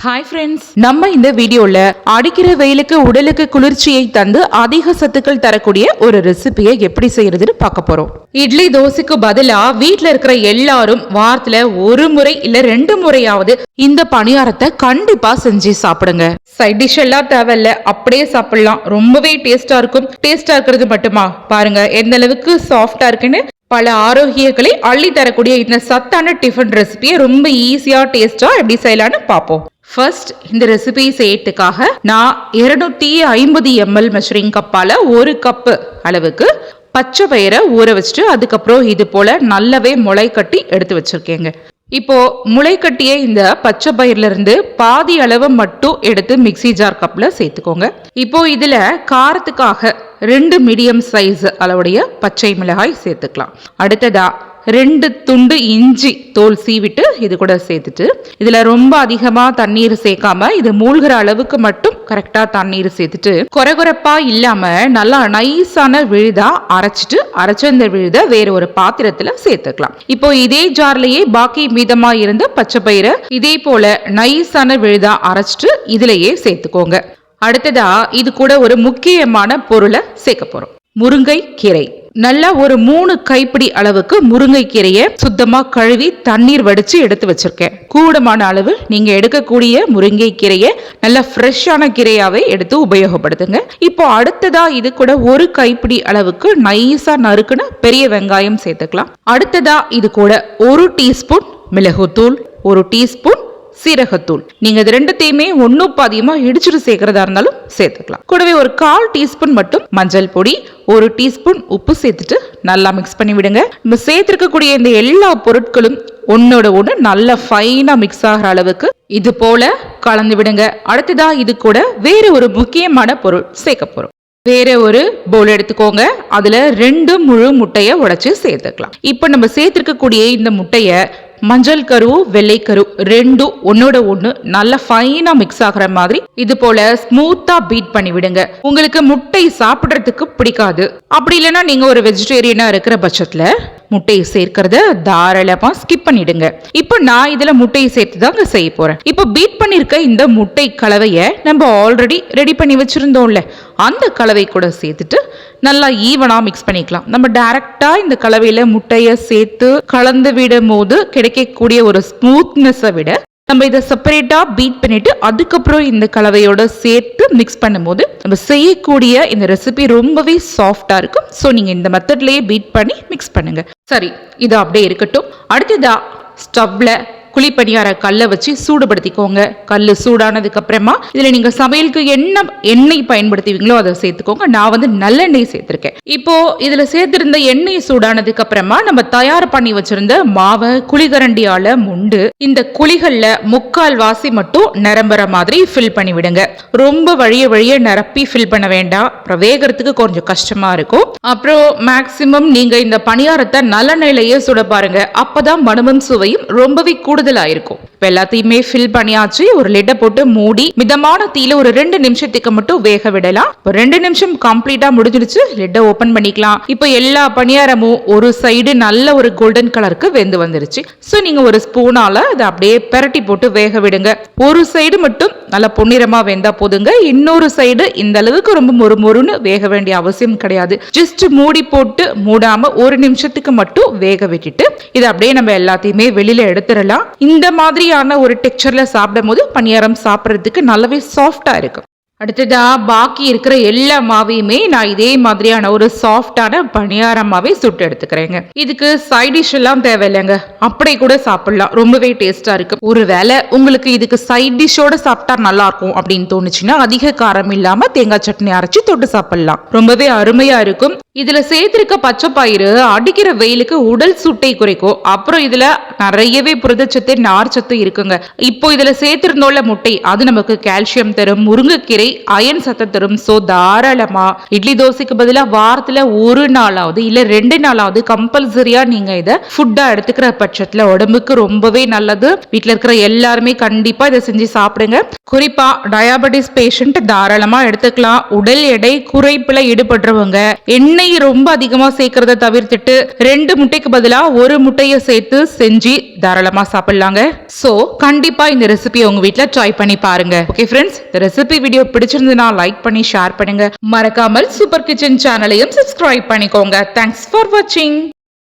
Hi friends, நம்ம இந்த வீடியோல அடிக்கிற வெயிலுக்கு உடலுக்கு குளிர்ச்சியை தந்து அதிக சத்துக்கள் தரக்கூடிய ஒரு ரெசிபியை எப்படி செய்யறதுன்னு பார்க்க போறோம். இட்லி தோசைக்கு பதிலா வீட்ல இருக்கிற எல்லாரும் வாரத்துல ஒரு முறை இல்ல 2 முறையாவது இந்த பணியாரத்தை கண்டிப்பா செஞ்சு சாப்பிடுங்க. சைட் டிஷ் எல்லாம் தேவையில்ல, அப்படியே சாப்பிடலாம். ரொம்பவே டேஸ்டா இருக்கும். டேஸ்டா இருக்கிறது மட்டுமா, பாருங்க எந்த அளவுக்கு சாஃப்டா இருக்குன்னு. பல ஆரோக்கியங்களை அள்ளி தரக்கூடிய இந்த சத்தான டிஃபன் ரெசிபியை ரொம்ப ஈஸியா டேஸ்டா எப்படி செய்யலாம்னு பார்ப்போம். ஃபர்ஸ்ட், இந்த ரெசிபி செய்யறதுக்காக நான் 250 ml மெஷரிங் கப்பால 1 கப்பு அளவுக்கு பச்சை பயிரை ஊற வச்சுட்டு அதுக்கப்புறம் இது போல நல்லாவே முளை கட்டி எடுத்து வச்சிருக்கேங்க. இப்போ முளை கட்டிய இந்த பச்சை பயிர்ல இருந்து பாதி அளவு மட்டும் எடுத்து மிக்ஸி ஜார் கப்ல சேர்த்துக்கோங்க. இப்போ இதுல காரத்துக்காக 2 மீடியம் சைஸ் அளவுடைய பச்சை மிளகாய் சேர்த்துக்கலாம். அடுத்ததா 2 துண்டு இஞ்சி தோல் சீவிட்டு இது கூட சேர்த்துட்டு இதுல ரொம்ப அதிகமா தண்ணீர் சேர்க்காம இது மூழ்கிற அளவுக்கு மட்டும் கரெக்டா தண்ணீர் சேர்த்துட்டு கொரகொரப்பா இல்லாம நல்லா நைஸான விழுதா அரைச்ச இந்த விழுத வேற ஒரு பாத்திரத்துல சேர்த்துக்கலாம். இப்போ இதே ஜார்லயே பாக்கி மீதமா இருந்த பச்சை பயிரை இதே போல நைஸான விழுதா அரைச்சிட்டு இதுலயே சேர்த்துக்கோங்க. அடுத்ததா இது கூட ஒரு முக்கியமான பொருளை சேர்க்க போறோம். முருங்கை கீரை. நல்லா ஒரு 3 கைப்பிடி அளவுக்கு முருங்கை கீரையை சுத்தமா கழுவி தண்ணீர் வடிச்சு எடுத்து வச்சிருக்கேன். கூடுமான அளவு நீங்க எடுக்கக்கூடிய முருங்கை கீரையை நல்லா ஃப்ரெஷ்ஷான கீரையாவே எடுத்து உபயோகப்படுத்துங்க. இப்போ அடுத்ததா இது கூட 1 கைப்பிடி அளவுக்கு நைஸா நறுக்குன்னு பெரிய வெங்காயம் சேர்த்துக்கலாம். அடுத்ததா இது கூட 1 டீஸ்பூன் மிளகுத்தூள், 1 டீஸ்பூன் சீரகத்தூள். நீங்க இது ரெண்டுத்தையுமே ஒன்னும் பாதியமா இடிச்சுட்டு சேர்க்கறதா இருந்தாலும் சேர்த்துக்கலாம். கூடவே ஒரு 1/4 டீஸ்பூன் மட்டும் மஞ்சள் பொடி, 1 டீஸ்பூன் உப்பு சேர்த்துட்டு நல்லா மிக்ஸ் பண்ணி விடுங்க. நம்ம சேர்த்திருக்கக்கூடிய இந்த எல்லா பொருட்களும் ஒன்னோட ஒன்று நல்லா ஃபைனா மிக்ஸ் ஆகிற அளவுக்கு இது போல கலந்து விடுங்க. அடுத்ததா இது கூட வேற ஒரு முக்கியமான பொருள் சேர்க்க போறோம். வேற ஒரு பவுல் எடுத்துக்கோங்க. அதுல 2 முழு முட்டையை உடைச்சு சேர்த்துக்கலாம். இப்ப நம்ம சேர்த்திருக்கக்கூடிய இந்த முட்டைய மஞ்சள் கரு வெள்ளை கரு 2 ஒன்னோட ஒண்ணு நல்லா ஃபைனா மிக்ஸ் ஆகிற மாதிரி இது போல ஸ்மூத்தா பீட் பண்ணி விடுங்க. உங்களுக்கு முட்டை சாப்பிடுறதுக்கு பிடிக்காது, அப்படி இல்லைன்னா நீங்க ஒரு வெஜிடேரியனா இருக்கிற பட்சத்துல முட்டையை சேர்க்கறத தாராளமா ஸ்கிப் பண்ணிடுங்க. இப்போ நான் இதுல முட்டையை சேர்த்து தாங்க செய்ய போறேன். இப்போ பீட் பண்ணிருக்க இந்த முட்டை கலவையை நம்ம ஆல்ரெடி ரெடி பண்ணி வச்சிருந்தோம்ல, அந்த கலவை கூட சேர்த்துட்டு நல்லா ஈவனா மிக்ஸ் பண்ணிக்கலாம். நம்ம டைரக்டா இந்த கலவையில முட்டையை சேர்த்து கலந்து விடும் போது கிடைக்கக்கூடிய ஒரு ஸ்மூத்னஸை விட நம்ம இதை செப்பரேட்டா பீட் பண்ணிட்டு அதுக்கப்புறம் இந்த கலவையோட சேர்த்து மிக்ஸ் பண்ணும்போது நம்ம செய்யக்கூடிய இந்த ரெசிபி ரொம்பவே சாஃப்டா இருக்கும். ஸோ நீங்க இந்த மெத்தட்லயே பீட் பண்ணி மிக்ஸ் பண்ணுங்க. சரி, இது அப்படியே இருக்கட்டும். அடுத்ததா ஸ்டவ்ல குழிப்பணியார கல்லை வச்சு சூடுபடுத்திக்கோங்க. கல் சூடானதுக்கு அப்புறமா இதுல நீங்க சமையலுக்கு எண்ணெய் பயன்படுத்துவீங்களோ அதை சேர்த்துக்கோங்க. நான் வந்து நல்லெண்ணெய் சேர்த்திருக்கேன். இப்போ இதுல சேர்த்திருந்த எண்ணெய் சூடானதுக்கு அப்புறமா நம்ம தயார் பண்ணி வச்சிருந்த மாவை குழிகரண்டியால முண்டு இந்த குழிகள்ல 3/4 வாசி மட்டும் நிரம்புற மாதிரி ஃபில் பண்ணி விடுங்க. ரொம்ப வழிய நிரப்பி ஃபில் பண்ண வேண்டாம், அப்புறம் வேகிறதுக்கு கொஞ்சம் கஷ்டமா இருக்கும். அப்புறம் மேக்சிமம் நீங்க இந்த பணியாரத்தை நல்லெண்ணெயிலேயே சுட பாருங்க. அப்பதான் மனமும் சுவையும் ரொம்பவே இருக்கும். எல்லாத்தையுமே ஃபில் பண்ணியாச்சு. ஒரு லிட்டை போட்டு மூடி மிதமான தீயில ஒரு 2 நிமிஷத்துக்கு மட்டும் வேக விடலாம். 2 நிமிஷம் கம்ப்ளீட்டா முடிஞ்சிருச்சு. லிட்டை ஓபன் பண்ணிக்கலாம். இப்போ எல்லா பணியாரமும் ஒரு சைடு நல்ல ஒரு கோல்டன் கலருக்கு வெந்து வந்துருச்சு. சோ நீங்க ஒரு ஸ்பூனால இதை அப்படியே பெரட்டி போட்டு வேக விடுங்க. ஒரு சைடு மட்டும் நல்லா பொன்னிறமா வெந்தா போதுங்க. இன்னொரு சைடு இந்த அளவுக்கு ரொம்ப மொறுமொறுன்னு வேக வேண்டிய அவசியம் கிடையாது. ஜஸ்ட் மூடி போட்டு மூடாம 1 நிமிஷத்துக்கு மட்டும் வேக விட்டுட்டு இதை அப்படியே நம்ம எல்லாத்தையுமே வெளியில எடுத்துடலாம். இந்த மாதிரியான ஒரு டெக்ஸ்சர்ல சாப்பிடும் போது பணியாரம் சாப்பிட்றதுக்கு நல்லாவே சாஃப்டா இருக்கும். அடுத்ததா பாக்கி இருக்கிற எல்லா மாவையுமே நான் இதே மாதிரியான ஒரு சாஃப்டான பணியாரமாவே சுட்டு எடுத்துக்கிறேங்க. இதுக்கு சைட் டிஷ் எல்லாம் தேவையில்லைங்க, அப்படியே கூட சாப்பிடலாம். ரொம்பவே டேஸ்டா இருக்கு. ஒருவேளை உங்களுக்கு இதுக்கு சைட் டிஷ்ஷோட சாப்பிட்டா நல்லா இருக்கும் அப்படின்னு தோணுச்சுன்னா அதிக காரம் இல்லாம தேங்காய் சட்னி அரைச்சு தொட்டு சாப்பிடலாம். ரொம்பவே அருமையா இருக்கும். இதுல சேர்த்திருக்க பச்சை பயிறு அடிக்கிற வெயிலுக்கு உடல் சூட்டை குறைக்கும். அப்புறம் இதுல நிறையவே புரதச்சத்து நார்ச்சத்து இருக்குங்க. இப்போ இதுல சேர்த்திருந்தோம்ல முட்டை, அது நமக்கு கால்சியம் தரும். முருங்கைக்கீரை அயன் சத்து தரும். சோ தாராளமா இட்லி தோசைக்கு பதிலா வாரத்துல ஒரு நாளாவது இல்ல 2 நாளாவது கம்பல்சரியா நீங்க இத ஃபுட்டா எடுத்துக்கிற பட்சத்துல உடம்புக்கு ரொம்பவே நல்லது. வீட்ல இருக்கிற எல்லாருமே கண்டிப்பா இதை செஞ்சு சாப்பிடுங்க. குறிப்பா டயாபெட்டிஸ் பேஷண்ட் தாராளமா எடுத்துக்கலாம். உடல் எடை குறைப்புல ஈடுபடுறவங்க எண்ணெய் ரொம்ப அதிகமா சேர்க்கறத தவிர்த்துட்டு 2 முட்டைக்கு பதிலா 1 முட்டையை சேர்த்து செஞ்சு தாராளமா சாப்பிடலாங்க. சோ கண்டிப்பா இந்த ரெசிபியை உங்க வீட்ல ட்ரை பண்ணி பாருங்க. ஓகே ஃப்ரெண்ட்ஸ், இந்த ரெசிபி வீடியோ பிடிச்சிருந்தா லைக் பண்ணி ஷேர் பண்ணுங்க. மறக்காமல் சூப்பர் கிச்சன் சேனலையும் சப்ஸ்கிரைப் பண்ணிக்கோங்க. தேங்க்ஸ் ஃபார் வாட்சிங்.